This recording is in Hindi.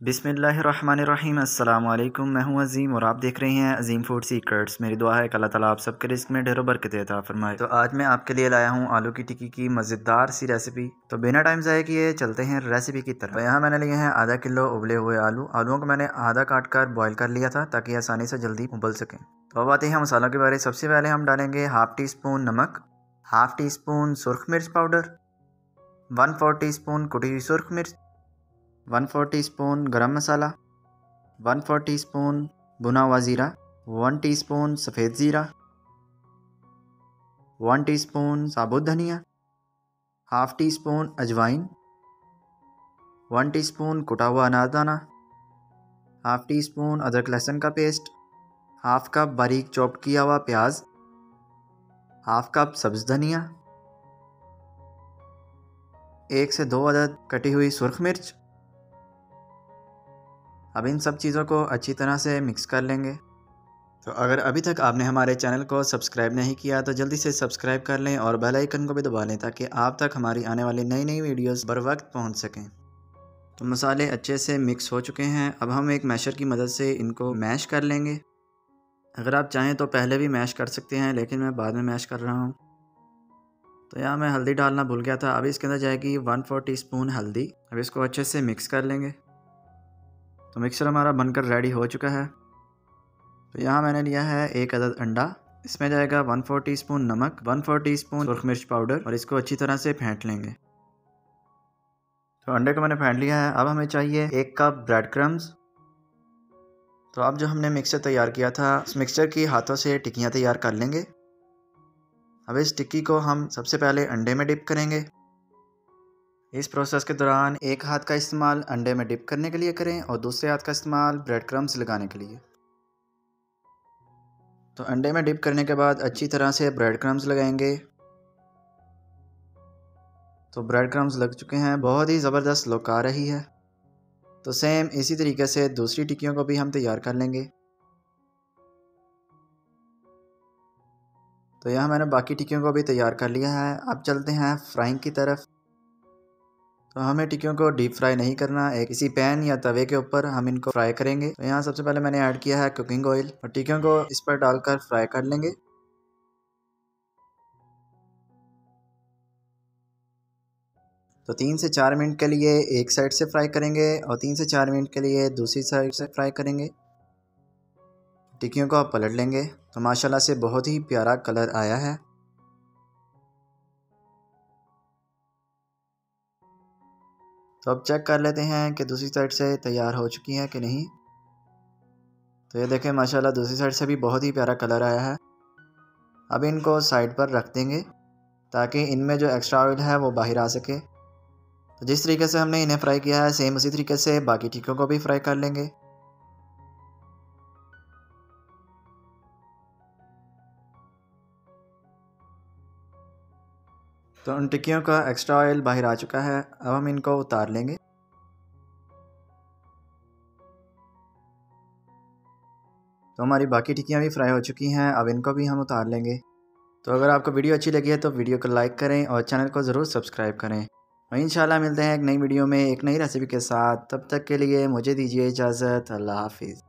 बिस्मिल्लाहिर्रहमानिर्रहीम अस्सलाम वालेकुम। मैं हूं अज़ीम और आप देख रहे हैं अज़ीम फूड सीक्रेट्स। मेरी दुआ है कि अल्लाह ताला आप सबके रिस्क में ढेरों बरकत अता फरमाए। तो आज मैं आपके लिए लाया हूं आलू की टिक्की की मज़ेदार सी रेसिपी। तो बिना टाइम ज़ाया किए चलते हैं रेसिपी की तरफ। तो यहाँ मैंने लिए हैं आधा किलो उबले हुए आलूओं को मैंने आधा काट कर बॉयल कर लिया था ताकि आसानी से जल्दी उबल सकें। तो अब आते हैं मसालों के बारे। सबसे पहले हम डालेंगे हाफ़ टी स्पून नमक, हाफ़ टी स्पून सुरख मिर्च पाउडर, 1/4 टी स्पून कुटी हुई सुरख मिर्च, 1/4 टी स्पून गरम मसाला, 1/4 टी स्पून भुना हुआ ज़ीरा, 1 टीस्पून सफ़ेद ज़ीरा, 1 टीस्पून साबुत धनिया, हाफ़ टी स्पून अजवाइन, 1 टीस्पून कुटा हुआ अनारदाना, हाफ़ टी स्पून अदरक लहसुन का पेस्ट, हाफ़ कप बारीक चॉप किया हुआ प्याज, हाफ़ कप सब्ज़ धनिया, 1 से 2 अदद कटी हुई सुरख मिर्च। अब इन सब चीज़ों को अच्छी तरह से मिक्स कर लेंगे। तो अगर अभी तक आपने हमारे चैनल को सब्सक्राइब नहीं किया तो जल्दी से सब्सक्राइब कर लें और बेल आइकन को भी दबा लें ताकि आप तक हमारी आने वाली नई नई वीडियोस बर वक्त पहुँच सकें। तो मसाले अच्छे से मिक्स हो चुके हैं। अब हम एक मैशर की मदद से इनको मैश कर लेंगे। अगर आप चाहें तो पहले भी मैश कर सकते हैं, लेकिन मैं बाद में मैश कर रहा हूँ। तो यहाँ मैं हल्दी डालना भूल गया था। अब इसके अंदर जाएगी 1/4 टीस्पून हल्दी। अब इसको अच्छे से मिक्स कर लेंगे। तो मिक्सर हमारा बनकर रेडी हो चुका है। तो यहाँ मैंने लिया है 1 अदद अंडा। इसमें जाएगा 1/4 टीस्पून नमक, 1/4 टीस्पून सुरख मिर्च पाउडर और इसको अच्छी तरह से फेंट लेंगे। तो अंडे को मैंने फेंट लिया है। अब हमें चाहिए 1 कप ब्रेड क्रम्स। तो अब जो हमने मिक्सचर तैयार किया था, उस मिक्सचर की हाथों से टिक्कियाँ तैयार कर लेंगे। अब इस टिक्की को हम सबसे पहले अंडे में डिप करेंगे। इस प्रोसेस के दौरान एक हाथ का इस्तेमाल अंडे में डिप करने के लिए करें और दूसरे हाथ का इस्तेमाल ब्रेड क्रम्स लगाने के लिए। तो अंडे में डिप करने के बाद अच्छी तरह से ब्रेड क्रम्स लगाएंगे। तो ब्रेड क्रम्स लग चुके हैं, बहुत ही ज़बरदस्त लुक आ रही है। तो सेम इसी तरीके से दूसरी टिक्कियों को भी हम तैयार कर लेंगे। तो यहाँ मैंने बाकी टिक्कियों को भी तैयार कर लिया है। अब चलते हैं फ्राइंग की तरफ। तो हमें टिक्कियों को डीप फ्राई नहीं करना, एक किसी पैन या तवे के ऊपर हम इनको फ्राई करेंगे। तो यहाँ सबसे पहले मैंने ऐड किया है कुकिंग ऑयल और टिक्कियों को इस पर डालकर फ्राई कर लेंगे। तो 3 से 4 मिनट के लिए एक साइड से फ्राई करेंगे और 3 से 4 मिनट के लिए दूसरी साइड से फ्राई करेंगे। टिक्कियों को आप पलट लेंगे। तो माशाल्लाह से बहुत ही प्यारा कलर आया है। तो अब चेक कर लेते हैं कि दूसरी साइड से तैयार हो चुकी हैं कि नहीं। तो ये देखें माशाल्लाह दूसरी साइड से भी बहुत ही प्यारा कलर आया है। अब इनको साइड पर रख देंगे ताकि इनमें जो एक्स्ट्रा ऑयल है वो बाहर आ सके। तो जिस तरीके से हमने इन्हें फ्राई किया है सेम उसी तरीके से बाकी टिक्कियों को भी फ्राई कर लेंगे। तो उन टिक्कियों का एक्स्ट्रा ऑयल बाहर आ चुका है। अब हम इनको उतार लेंगे। तो हमारी बाकी टिक्कियाँ भी फ्राई हो चुकी हैं, अब इनको भी हम उतार लेंगे। तो अगर आपको वीडियो अच्छी लगी है तो वीडियो को लाइक करें और चैनल को ज़रूर सब्सक्राइब करें। और इंशाल्लाह मिलते हैं एक नई वीडियो में एक नई रेसिपी के साथ। तब तक के लिए मुझे दीजिए इजाज़त। अल्लाह हाफिज़।